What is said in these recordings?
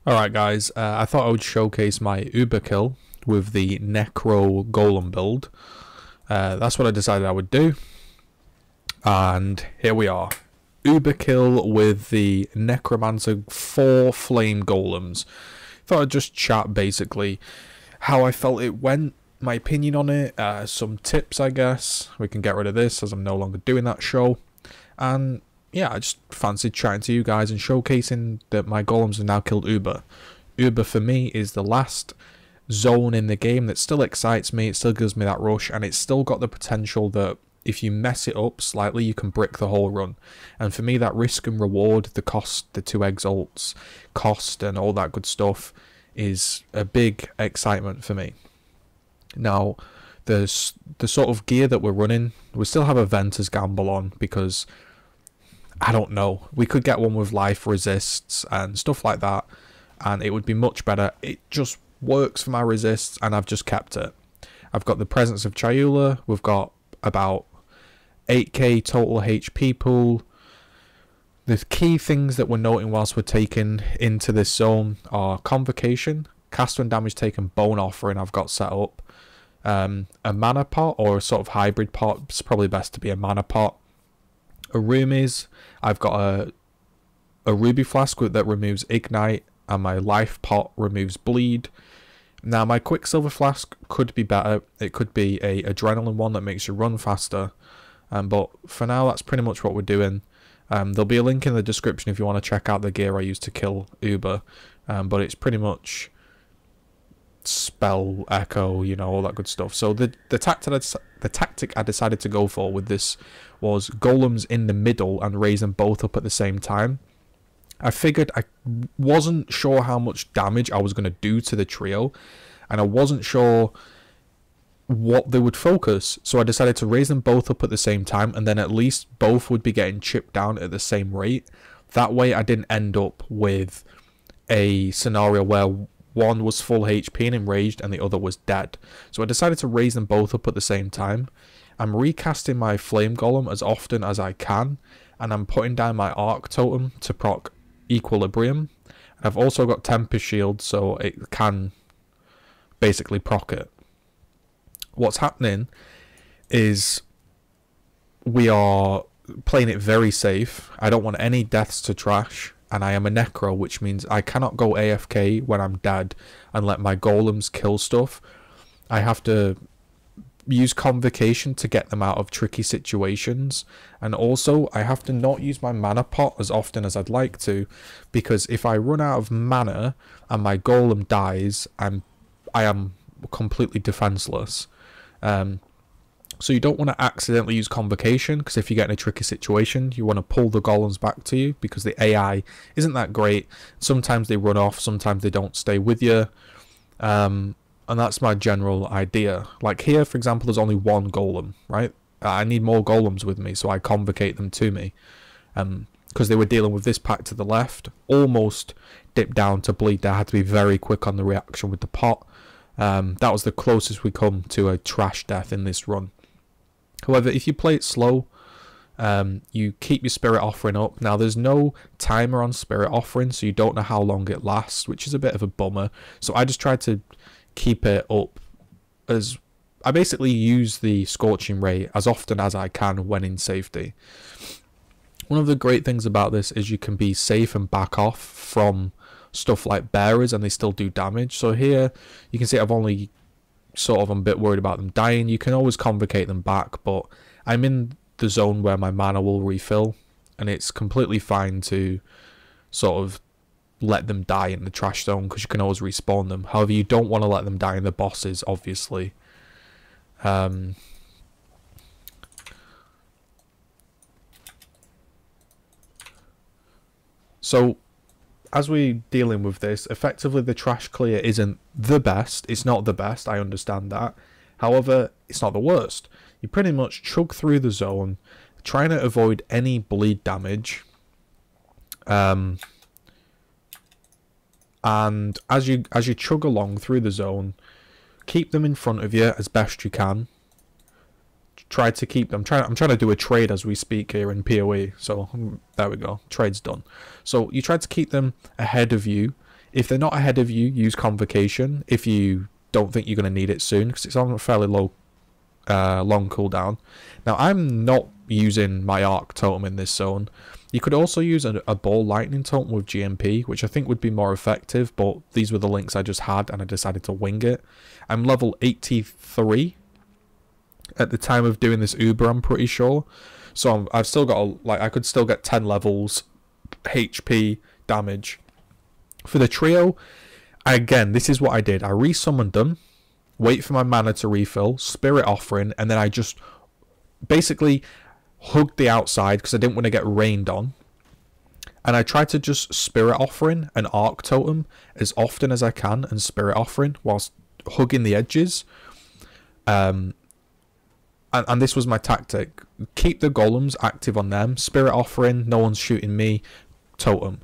Alright guys, I thought I would showcase my Uber kill with the Necro Golem build. That's what I decided I would do. And here we are. Uber kill with the Necromancer 4 Flame Golems. Thought I'd just chat basically how I felt it went, my opinion on it, some tips I guess. We can get rid of this as I'm no longer doing that show. And yeah, I just fancied chatting to you guys and showcasing that my golems have now killed Uber. Uber for me is the last zone in the game that still excites me, it still gives me that rush, and it's still got the potential that if you mess it up slightly, you can brick the whole run. And for me, that risk and reward, the cost, the 2 exalts, cost and all that good stuff is a big excitement for me. Now, the sort of gear that we're running, we still have a Venter's Gamble on because I don't know, we could get one with life resists and stuff like that, and it would be much better. It just works for my resists, and I've just kept it. I've got the presence of Chayula, we've got about 8k total HP pool. The key things that we're noting whilst we're taking into this zone are Convocation, cast when damage taken, Bone Offering I've got set up, a mana pot or a sort of hybrid pot. It's probably best to be a mana pot. Arumis, I've got a ruby flask that removes ignite, and my life pot removes bleed. Now my quicksilver flask could be better. It could be a adrenaline one that makes you run faster, but for now that's pretty much what we're doing. There'll be a link in the description if you want to check out the gear I used to kill Uber, but it's pretty much spell echo, you know, all that good stuff. So the tactic I decided to go for with this was golems in the middle and raise them both up at the same time. I figured I wasn't sure how much damage I was going to do to the trio, and I wasn't sure what they would focus, so I decided to raise them both up at the same time, and then at least both would be getting chipped down at the same rate. That way I didn't end up with a scenario where one was full HP and enraged and the other was dead. So I decided to raise them both up at the same time. I'm recasting my Flame Golem as often as I can, and I'm putting down my Arc Totem to proc Equilibrium. And I've also got Tempest Shield, so it can basically proc it. What's happening is we are playing it very safe. I don't want any deaths to trash, and I am a Necro, which means I cannot go AFK when I'm dead and let my golems kill stuff. I have to use Convocation to get them out of tricky situations, and also I have to not use my mana pot as often as I'd like to, because if I run out of mana and my golem dies, I am completely defenseless. So you don't want to accidentally use Convocation, because if you get in a tricky situation, you want to pull the golems back to you, because the AI isn't that great. Sometimes they run off, sometimes they don't stay with you. And that's my general idea. Like here, for example, there's only one golem, right? I need more golems with me, so I convocate them to me. Because they were dealing with this pack to the left, almost dipped down to bleed. I had to be very quick on the reaction with the pot. That was the closest we come to a trash death in this run. However, if you play it slow, you keep your Spirit Offering up. Now, there's no timer on Spirit Offering, so you don't know how long it lasts, which is a bit of a bummer. So I just tried to keep it up as... I basically use the Scorching Ray as often as I can when in safety. One of the great things about this is you can be safe and back off from stuff like bearers, and they still do damage. So here, you can see I'm a bit worried about them dying. You can always convocate them back, but I'm in the zone where my mana will refill, and it's completely fine to sort of let them die in the trash zone, because you can always respawn them. However, you don't want to let them die in the bosses, obviously. So as we're dealing with this, effectively the trash clear isn't the best. It's not the best, I understand that. However, it's not the worst. You pretty much chug through the zone, trying to avoid any bleed damage. And as you chug along through the zone, keep them in front of you as best you can. Try to keep them. I'm trying to do a trade as we speak here in PoE. So there we go. Trade's done. So you try to keep them ahead of you If they're not ahead of you, use Convocation if you don't think you're going to need it soon, because it's on a fairly low, long cooldown. Now, I'm not using my Arc Totem in this zone. You could also use a Ball Lightning Totem with GMP, which I think would be more effective, but these were the links I just had, and I decided to wing it. I'm level 83 at the time of doing this Uber, I'm pretty sure. So I've still got, I could still get 10 levels, HP, damage. For the trio, again, this is what I did. I resummoned them, wait for my mana to refill, Spirit Offering, and then I just basically hugged the outside because I didn't want to get rained on. And I tried to just Spirit Offering and Arc Totem as often as I can, and Spirit Offering whilst hugging the edges. And this was my tactic. Keep the Golems active on them. Spirit Offering, no one's shooting me. Totem.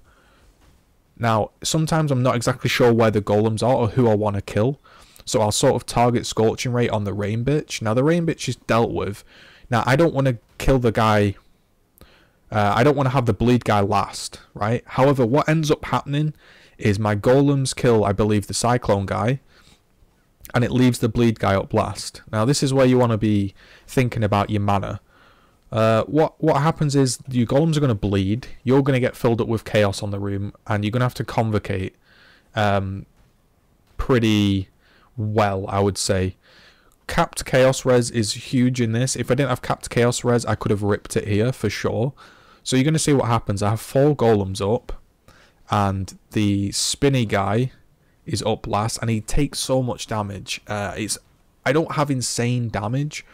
Now, sometimes I'm not exactly sure where the Golems are or who I want to kill. So I'll sort of target Scorching Ray on the Rain Bitch. Now, the Rain Bitch is dealt with. Now, I don't want to kill the guy. I don't want to have the bleed guy last, right? However, what ends up happening is my Golems kill, I believe, the Cyclone guy. And it leaves the bleed guy up last. Now, this is where you want to be thinking about your mana. What happens is your Golems are going to bleed. You're going to get filled up with chaos on the room. And you're going to have to Convocate pretty well, I would say. Capped Chaos Res is huge in this. If I didn't have Capped Chaos Res, I could have ripped it here for sure. So you're going to see what happens. I have 4 Golems up. And the Spinny guy is up last. And he takes so much damage. I don't have insane damage.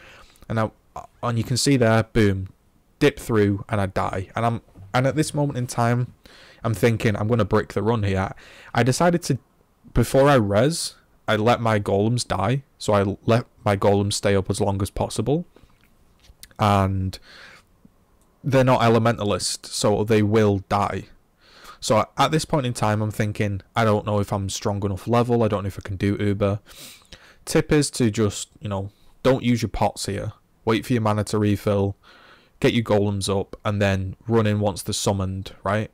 And you can see there, boom. Dip through and I die. And at this moment in time, I'm thinking I'm going to brick the run here. I decided to, before I res, I let my Golems die. So I let my Golems stay up as long as possible. And they're not Elementalist, so they will die. So at this point in time, I'm thinking, I don't know if I'm strong enough level. I don't know if I can do Uber. Tip is to just, don't use your pots here. Wait for your mana to refill. Get your Golems up. And then run in once they're summoned, right?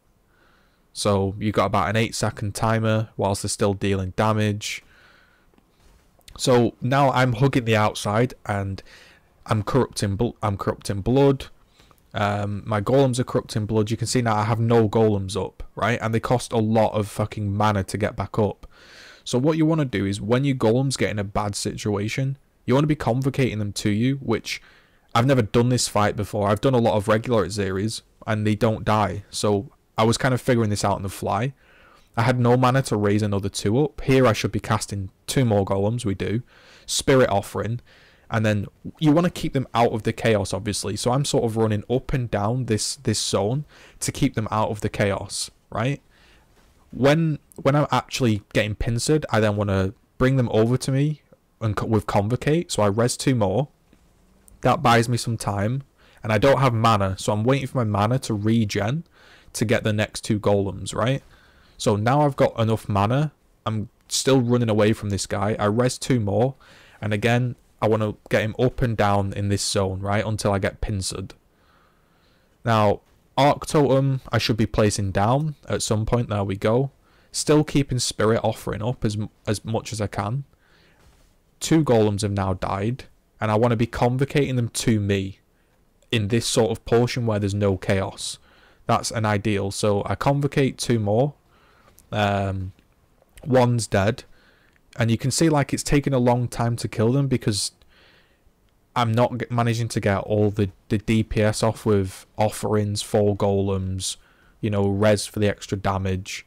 So you've got about an 8-second timer whilst they're still dealing damage. So now I'm hugging the outside and I'm corrupting blood. My Golems are corrupting blood. You can see now I have no Golems up, right? And they cost a lot of fucking mana to get back up. So what you want to do is when your Golems get in a bad situation, you want to be Convocating them to you, which I've never done this fight before. I've done a lot of regular Atziris and they don't die. So I was kind of figuring this out on the fly. I had no mana to raise another 2 up. Here I should be casting 2 more Golems, we do. Spirit Offering. And then you want to keep them out of the chaos, obviously. So I'm sort of running up and down this zone to keep them out of the chaos, right? When I'm actually getting pincered, I then want to bring them over to me and with Convocate. So I res 2 more. That buys me some time. And I don't have mana, so I'm waiting for my mana to regen to get the next 2 Golems, right? So now I've got enough mana. I'm still running away from this guy. I res 2 more. And again, I want to get him up and down in this zone, right? Until I get pincered. Now, Arc Totem, I should be placing down at some point. There we go. Still keeping Spirit Offering up as much as I can. 2 Golems have now died. And I want to be Convocating them to me in this sort of portion where there's no chaos. That's an ideal. So I Convocate 2 more. 1's dead. And you can see like it's taken a long time to kill them because I'm not managing to get all the DPS off with offerings, 4 Golems, res for the extra damage.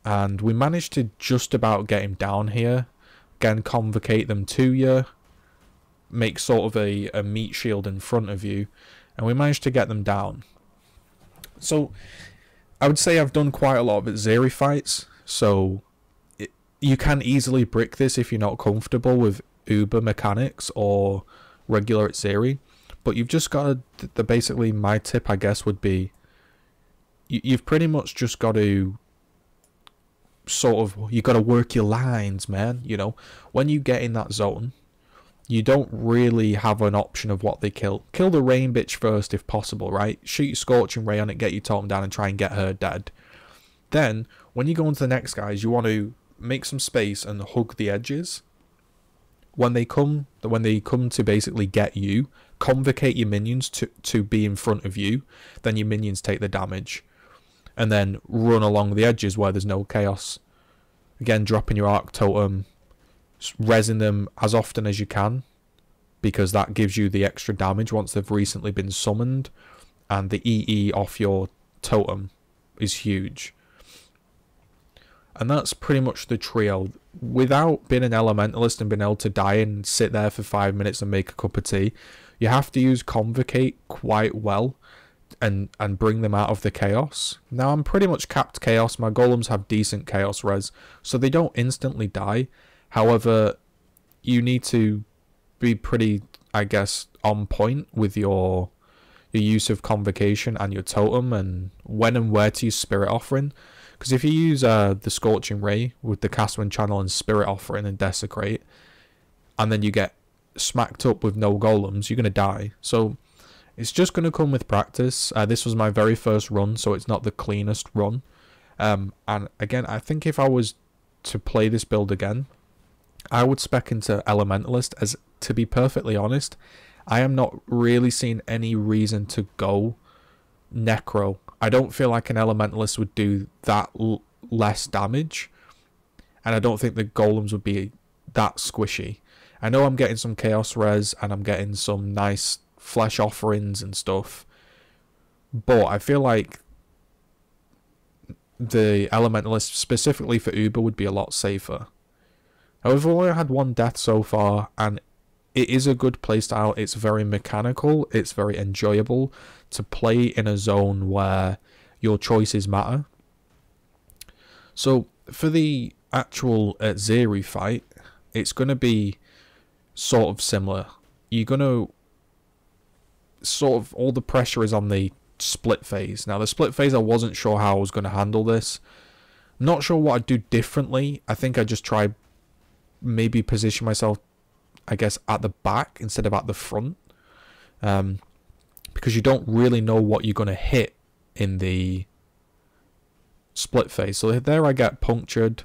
And we managed to just about get him down here. Again, Convocate them to you. Make sort of a meat shield in front of you. And we managed to get them down. So I would say I've done quite a lot of Atziri fights. So you can easily brick this if you're not comfortable with Uber mechanics or regular Atziri. But you've just got to, basically my tip I guess would be, you've pretty much just got to you've got to work your lines, man. When you get in that zone, you don't really have an option of what they kill. Kill the Rain Bitch first if possible, right? Shoot your Scorching Ray on it, get your totem down and try and get her dead. Then, When you go into the next guys, you want to make some space and hug the edges. When they come to basically get you, convocate your minions to be in front of you, then your minions take the damage. And then run along the edges where there's no chaos. Again, dropping your arc totem, resin them as often as you can, because that gives you the extra damage once they've recently been summoned, and the EE off your totem is huge. And that's pretty much the trio. Without being an elementalist and being able to die and sit there for 5 minutes and make a cup of tea, you have to use Convocate quite well and bring them out of the chaos. Now I'm pretty much capped chaos. My golems have decent chaos res, so they don't instantly die. However, you need to be pretty, I guess, on point with your use of Convocation and your totem, and when and where to use Spirit Offering. Because if you use the Scorching Ray with the Castman Channel and Spirit Offering and Desecrate, and then you get smacked up with no golems, you're going to die. So it's just going to come with practice. This was my very first run, so it's not the cleanest run. And again, I think if I was to play this build again, I would spec into Elementalist, as, to be perfectly honest, I am not really seeing any reason to go Necro. I don't feel like an Elementalist would do that less damage, and I don't think the golems would be that squishy. I know I'm getting some chaos res and I'm getting some nice flesh offerings and stuff, but I feel like the Elementalist specifically for Uber would be a lot safer. However, I've only had one death so far, and it is a good playstyle. It's very mechanical, it's very enjoyable to play in a zone where your choices matter. So for the actual Atziri fight, it's going to be sort of similar. You're going to sort of, all the pressure is on the split phase. Now the split phase, I wasn't sure how I was going to handle this. Not sure what I'd do differently. I think I'd just try maybe position myself, I guess, at the back instead of at the front, because you don't really know what you're going to hit in the split phase. So there I get punctured.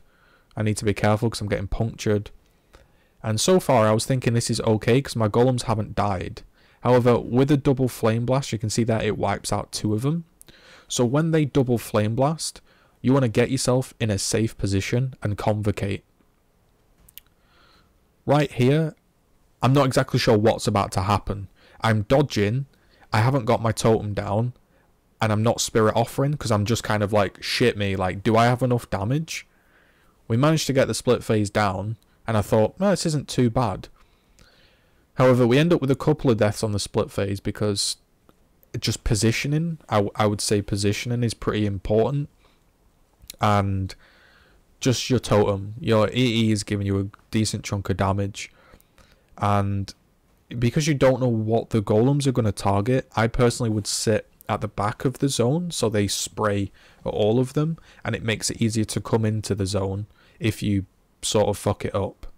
I need to be careful because I'm getting punctured. And so far I was thinking this is okay because my golems haven't died. However, with a double flame blast, you can see that it wipes out 2 of them. So when they double flame blast, you want to get yourself in a safe position and convocate. Right here, I'm not exactly sure what's about to happen. I'm dodging, I haven't got my totem down, and I'm not Spirit Offering because I'm just kind of like, shit me, like, do I have enough damage? We managed to get the split phase down, and I thought, no, this isn't too bad. However, we end up with a couple of deaths on the split phase because just positioning, I would say positioning is pretty important. And just your totem, your EE is giving you a decent chunk of damage. And because you don't know what the golems are going to target, I personally would sit at the back of the zone so they spray at all of them, and it makes it easier to come into the zone if you sort of fuck it up.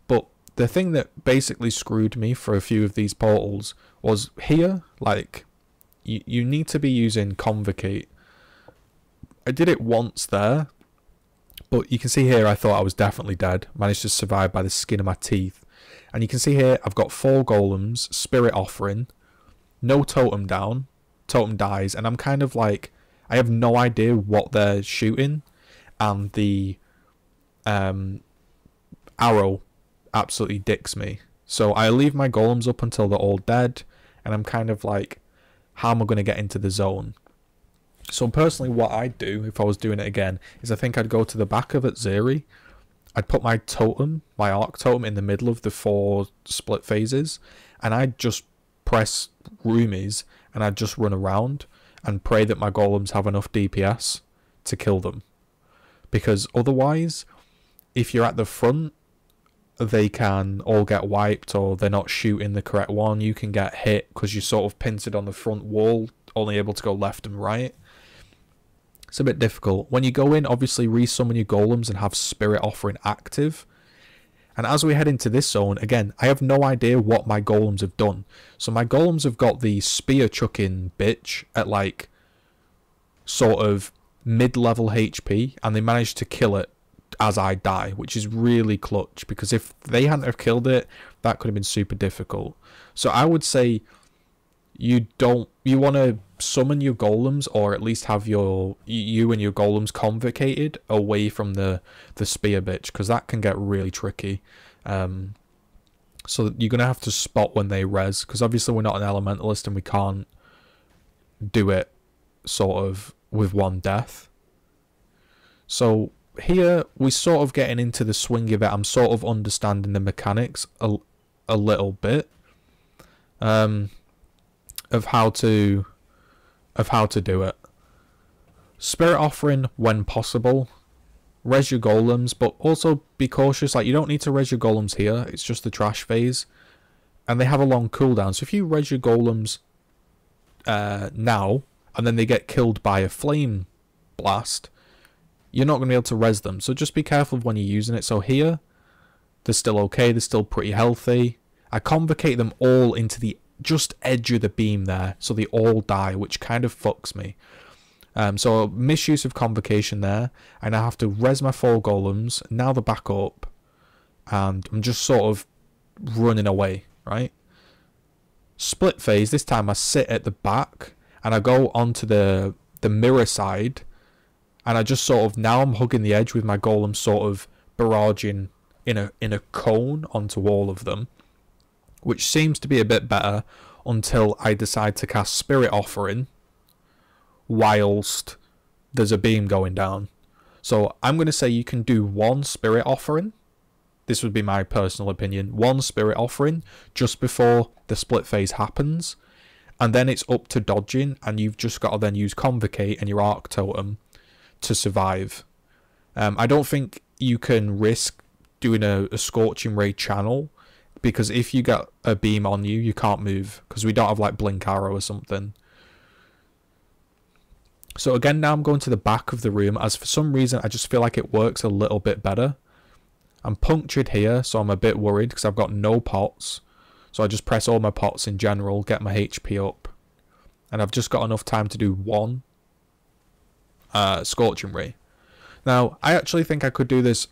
But the thing that basically screwed me for a few of these portals was here, like, you need to be using Convocate. I did it once there, but you can see here I thought I was definitely dead. Managed to survive by the skin of my teeth. And you can see here I've got 4 golems, Spirit Offering, no totem down, totem dies, and I'm kind of like, I have no idea what they're shooting, and the arrow absolutely dicks me. So I leave my golems up until they're all dead, and I'm kind of like, how am I going to get into the zone? So personally what I'd do if I was doing it again is I think I'd go to the back of Atziri. I'd put my totem, my arc totem, in the middle of the 4 split phases, and I'd just press roomies and I'd just run around and pray that my golems have enough DPS to kill them. Because otherwise, if you're at the front, they can all get wiped, or they're not shooting the correct one. You can get hit because you're sort of pinted on the front wall, only able to go left and right. It's a bit difficult. When you go in, obviously resummon your golems and have Spirit Offering active. And as we head into this zone, again, I have no idea what my golems have done. So my golems have got the spear chucking bitch at like sort of mid-level HP, and they managed to kill it as I die, which is really clutch, because if they hadn't have killed it, that could have been super difficult. So I would say you want to summon your golems, or at least have you and your golems convocated away from the spear bitch, because that can get really tricky. So you're going to have to spot when they res, because obviously we're not an elementalist and we can't do it sort of with one death. So here we're sort of getting into the swing of it. I'm sort of understanding the mechanics a little bit of how to do it. Spirit offering when possible. Res your golems, but also be cautious. Like, you don't need to res your golems here. It's just the trash phase, and they have a long cooldown. So if you res your golems now, and then they get killed by a flame blast, you're not going to be able to res them. So just be careful when you're using it. So here, they're still okay. They're still pretty healthy. I convocate them all into the just edge of the beam there, so they all die, which kind of fucks me. So misuse of convocation there, and I have to res my 4 golems. Now they're back up, and I'm just sort of running away, right? Split phase, this time I sit at the back, and I go onto the mirror side, and I just sort of, now I'm hugging the edge with my golem sort of barraging in a cone onto all of them, which seems to be a bit better until I decide to cast Spirit Offering whilst there's a beam going down. So I'm going to say you can do 1 Spirit Offering. This would be my personal opinion. 1 Spirit Offering just before the split phase happens, and then it's up to dodging, and you've just got to then use Convocate and your Arc Totem to survive. I don't think you can risk doing a Scorching Ray channel, because if you get a beam on you, you can't move, because we don't have like Blink Arrow or something. So again, now I'm going to the back of the room, as for some reason I just feel like it works a little bit better. I'm punctured here, so I'm a bit worried because I've got no pots. So I just press all my pots in general, get my HP up, and I've just got enough time to do 1 Scorching Ray. Now, I actually think I could do this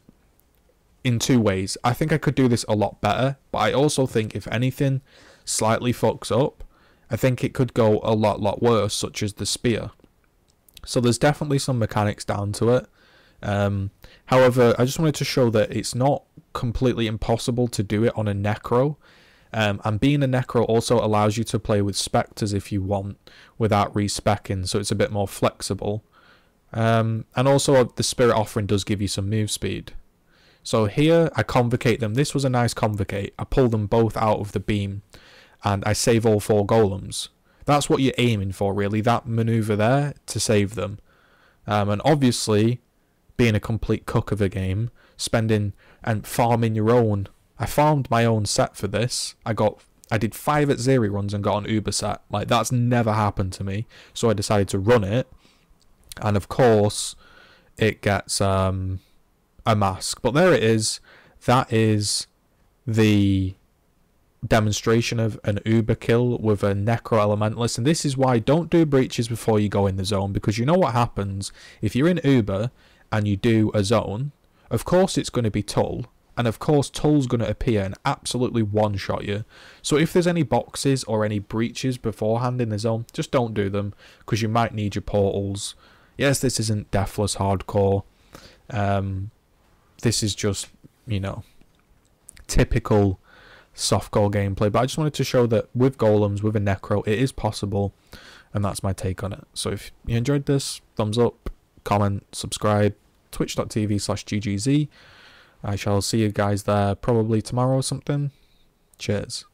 in 2 ways. I think I could do this a lot better, but I also think if anything slightly fucks up, I think it could go a lot worse, such as the spear. So there's definitely some mechanics down to it. However, I just wanted to show that it's not completely impossible to do it on a Necro. And being a Necro also allows you to play with Spectres if you want, without respecking, so it's a bit more flexible. And also the Spirit Offering does give you some move speed. So here I convocate them. This was a nice convocate. I pull them both out of the beam, and I save all 4 golems. That's what you're aiming for, really, that maneuver there, to save them. And obviously, being a complete cook of a game, spending and farming your own. I farmed my own set for this. I did 5 Atziri runs and got an Uber set. Like, that's never happened to me. So I decided to run it. And of course, it gets a mask. But there it is. That is the demonstration of an Uber kill with a Necro Elementalist. And this is why don't do breaches before you go in the zone, because you know what happens if you're in Uber and you do a zone. Of course it's going to be Tull, and of course Tull's going to appear and absolutely one-shot you. So if there's any boxes or any breaches beforehand in the zone, just don't do them, because you might need your portals. Yes, this isn't Deathless Hardcore. This is just, you know, typical softcore gameplay, but I just wanted to show that with golems, with a Necro, it is possible, and that's my take on it. So if you enjoyed this, thumbs up, comment, subscribe, twitch.tv/GGZII. I shall see you guys there probably tomorrow or something. Cheers.